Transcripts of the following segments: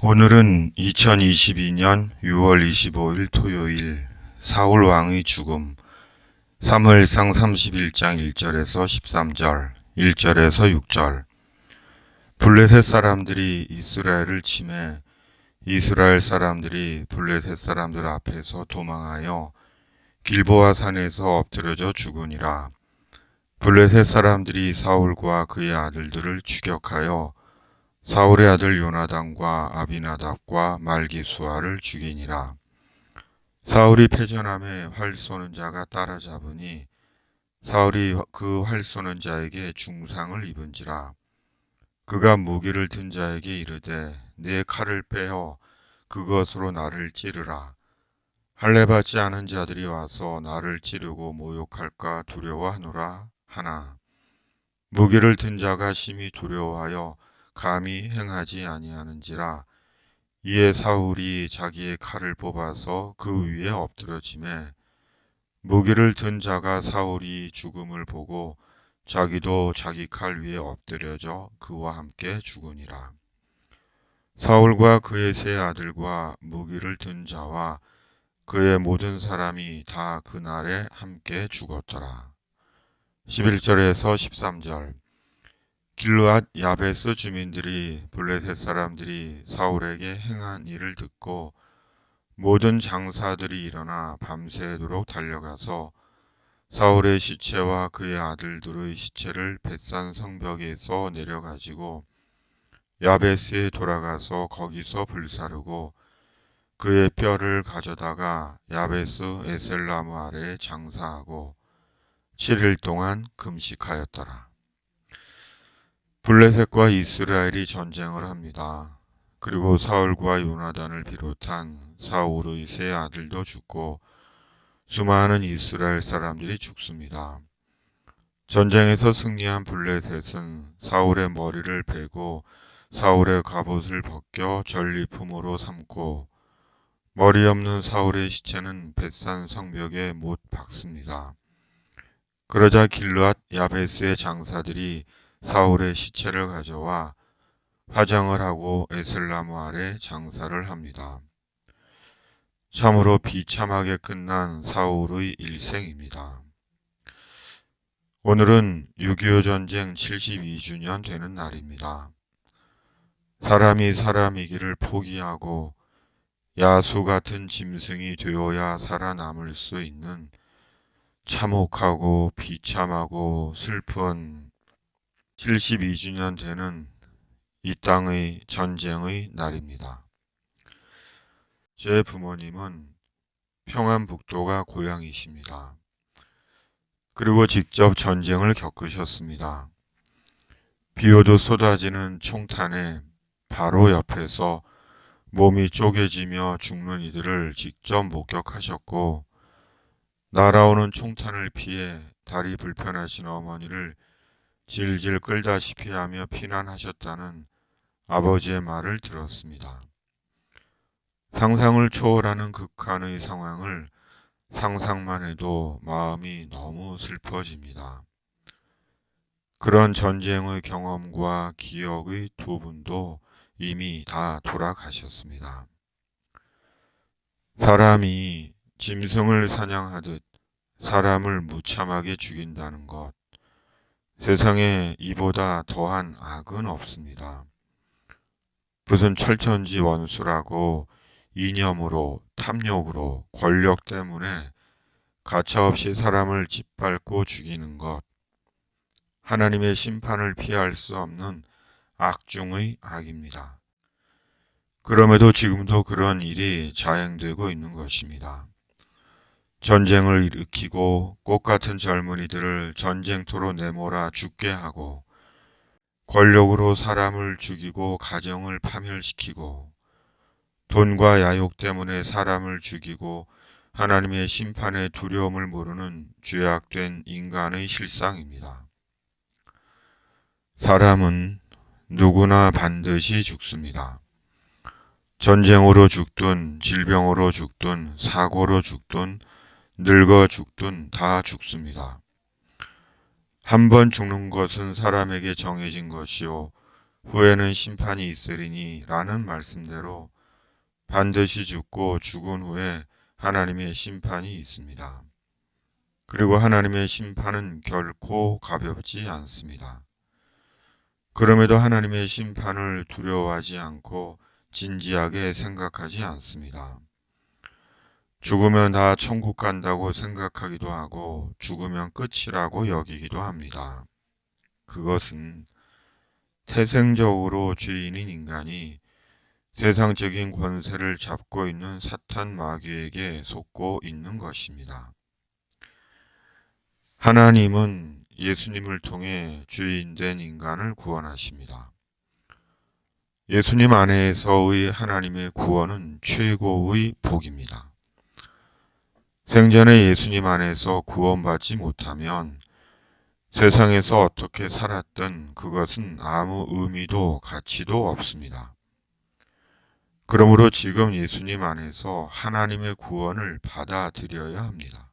오늘은 2022년 6월 25일 토요일 사울 왕의 죽음 사무엘상 31장 1절에서 13절, 1절에서 6절. 블레셋 사람들이 이스라엘을 침해 이스라엘 사람들이 블레셋 사람들 앞에서 도망하여 길보아 산에서 엎드려져 죽으니라. 블레셋 사람들이 사울과 그의 아들들을 추격하여 사울의 아들 요나단과 아비나답과 말기수아를 죽이니라. 사울이 패전함에 활 쏘는 자가 따라잡으니 사울이 그 활 쏘는 자에게 중상을 입은지라. 그가 무기를 든 자에게 이르되 내 칼을 빼어 그것으로 나를 찌르라. 할례 받지 않은 자들이 와서 나를 찌르고 모욕할까 두려워하노라 하나. 무기를 든 자가 심히 두려워하여 감히 행하지 아니하는지라. 이에 사울이 자기의 칼을 뽑아서 그 위에 엎드러지매 무기를 든 자가 사울이 죽음을 보고 자기도 자기 칼 위에 엎드려져 그와 함께 죽으니라. 사울과 그의 세 아들과 무기를 든 자와 그의 모든 사람이 다 그날에 함께 죽었더라. 11절에서 13절. 길르앗 야베스 주민들이 블레셋 사람들이 사울에게 행한 일을 듣고 모든 장사들이 일어나 밤새도록 달려가서 사울의 시체와 그의 아들들의 시체를 벳산 성벽에서 내려가지고 야베스에 돌아가서 거기서 불사르고 그의 뼈를 가져다가 야베스 에셀나무 아래에 장사하고 7일 동안 금식하였더라. 블레셋과 이스라엘이 전쟁을 합니다. 그리고 사울과 요나단을 비롯한 사울의 세 아들도 죽고 수많은 이스라엘 사람들이 죽습니다. 전쟁에서 승리한 블레셋은 사울의 머리를 베고 사울의 갑옷을 벗겨 전리품으로 삼고 머리 없는 사울의 시체는 벳산 성벽에 못 박습니다. 그러자 길르앗 야베스의 장사들이 사울의 시체를 가져와 화장을 하고 에셀나무 아래 장사를 합니다. 참으로 비참하게 끝난 사울의 일생입니다. 오늘은 6.25 전쟁 72주년 되는 날입니다. 사람이 사람이기를 포기하고 야수 같은 짐승이 되어야 살아남을 수 있는 참혹하고 비참하고 슬픈 72주년 되는 이 땅의 전쟁의 날입니다. 제 부모님은 평안북도가 고향이십니다. 그리고 직접 전쟁을 겪으셨습니다. 비오도 쏟아지는 총탄에 바로 옆에서 몸이 쪼개지며 죽는 이들을 직접 목격하셨고 날아오는 총탄을 피해 다리 불편하신 어머니를 질질 끌다시피 하며 피난하셨다는 아버지의 말을 들었습니다. 상상을 초월하는 극한의 상황을 상상만 해도 마음이 너무 슬퍼집니다. 그런 전쟁의 경험과 기억의 두 분도 이미 다 돌아가셨습니다. 사람이 짐승을 사냥하듯 사람을 무참하게 죽인다는 것, 세상에 이보다 더한 악은 없습니다. 무슨 철천지 원수라고 이념으로, 탐욕으로, 권력 때문에 가차없이 사람을 짓밟고 죽이는 것, 하나님의 심판을 피할 수 없는 악 중의 악입니다. 그럼에도 지금도 그런 일이 자행되고 있는 것입니다. 전쟁을 일으키고 꽃같은 젊은이들을 전쟁터로 내몰아 죽게 하고 권력으로 사람을 죽이고 가정을 파멸시키고 돈과 야욕 때문에 사람을 죽이고 하나님의 심판의 두려움을 모르는 죄악된 인간의 실상입니다. 사람은 누구나 반드시 죽습니다. 전쟁으로 죽든 질병으로 죽든 사고로 죽든 늙어 죽든 다 죽습니다. 한 번 죽는 것은 사람에게 정해진 것이요 후에는 심판이 있으리니 라는 말씀대로 반드시 죽고 죽은 후에 하나님의 심판이 있습니다. 그리고 하나님의 심판은 결코 가볍지 않습니다. 그럼에도 하나님의 심판을 두려워하지 않고 진지하게 생각하지 않습니다. 죽으면 다 천국 간다고 생각하기도 하고 죽으면 끝이라고 여기기도 합니다. 그것은 태생적으로 죄인인 인간이 세상적인 권세를 잡고 있는 사탄 마귀에게 속고 있는 것입니다. 하나님은 예수님을 통해 죄인된 인간을 구원하십니다. 예수님 안에서의 하나님의 구원은 최고의 복입니다. 생전에 예수님 안에서 구원받지 못하면 세상에서 어떻게 살았든 그것은 아무 의미도 가치도 없습니다. 그러므로 지금 예수님 안에서 하나님의 구원을 받아들여야 합니다.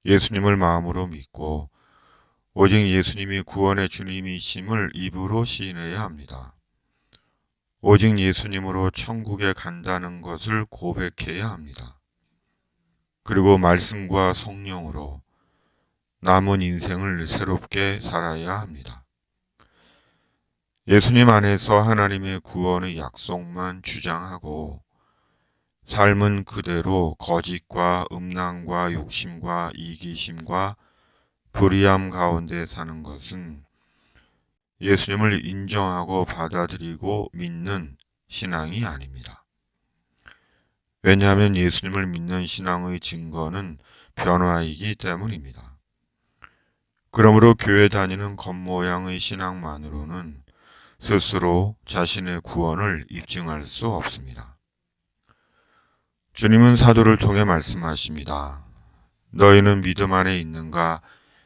예수님을 마음으로 믿고 오직 예수님이 구원의 주님이심을 입으로 시인해야 합니다. 오직 예수님으로 천국에 간다는 것을 고백해야 합니다. 그리고 말씀과 성령으로 남은 인생을 새롭게 살아야 합니다. 예수님 안에서 하나님의 구원의 약속만 주장하고 삶은 그대로 거짓과 음란과 욕심과 이기심과 불의함 가운데 사는 것은 예수님을 인정하고 받아들이고 믿는 신앙이 아닙니다. 왜냐하면 예수님을 믿는 신앙의 증거는 변화이기 때문입니다. 그러므로 교회 다니는 겉모양의 신앙만으로는 스스로 자신의 구원을 입증할 수 없습니다. 주님은 사도를 통해 말씀하십니다. 너희는 믿음 안에 있는가?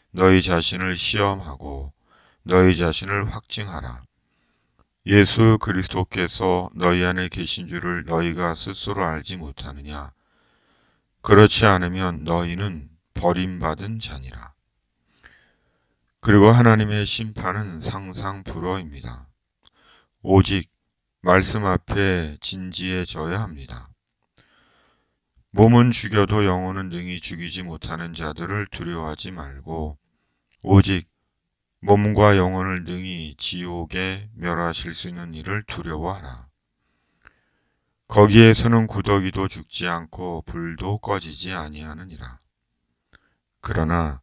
너희 자신을 시험하고 너희 자신을 확증하라. 예수 그리스도께서 너희 안에 계신 줄을 너희가 스스로 알지 못하느냐? 그렇지 않으면 너희는 버림받은 자니라. 그리고 하나님의 심판은 상상불허입니다. 오직 말씀 앞에 진지해져야 합니다. 몸은 죽여도 영혼은 능히 죽이지 못하는 자들을 두려워하지 말고 오직 몸과 영혼을 능히 지옥에 멸하실 수 있는 이를 두려워하라. 거기에서는 구더기도 죽지 않고 불도 꺼지지 아니하느니라. 그러나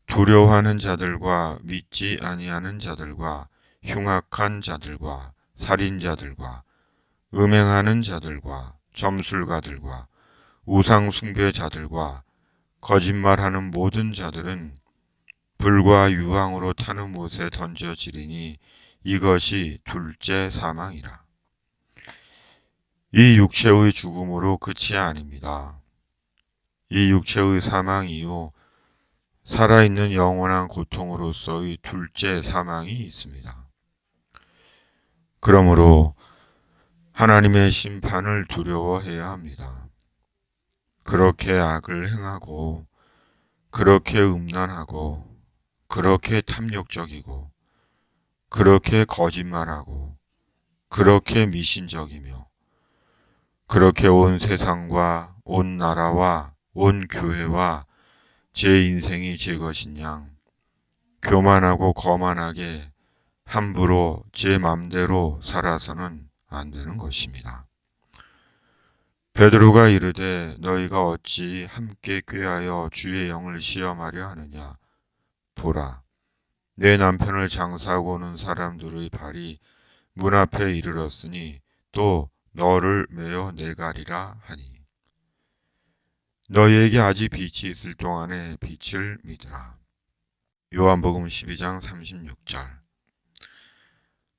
두려워하는 자들과 믿지 아니하는 자들과 흉악한 자들과 살인자들과 음행하는 자들과 점술가들과 우상 숭배자들과 거짓말하는 모든 자들은 불과 유황으로 타는 못에 던져지리니 이것이 둘째 사망이라. 이 육체의 죽음으로 끝이 아닙니다. 이 육체의 사망 이후 살아있는 영원한 고통으로서의 둘째 사망이 있습니다. 그러므로 하나님의 심판을 두려워해야 합니다. 그렇게 악을 행하고 그렇게 음란하고 그렇게 탐욕적이고 그렇게 거짓말하고 그렇게 미신적이며 그렇게 온 세상과 온 나라와 온 교회와 제 인생이 제 것인 양 교만하고 거만하게 함부로 제 맘대로 살아서는 안 되는 것입니다. 베드로가 이르되 너희가 어찌 함께 꾀하여 주의 영을 시험하려 하느냐. 보라, 내 남편을 장사하고 오는 사람들의 발이 문 앞에 이르렀으니 또 너를 메어 내가리라 하니. 너희에게 아직 빛이 있을 동안에 빛을 믿으라. 요한복음 12장 36절.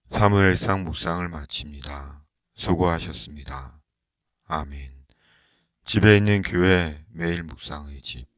사무엘상 묵상을 마칩니다. 수고하셨습니다. 아멘. 집에 있는 교회 매일 묵상의 집.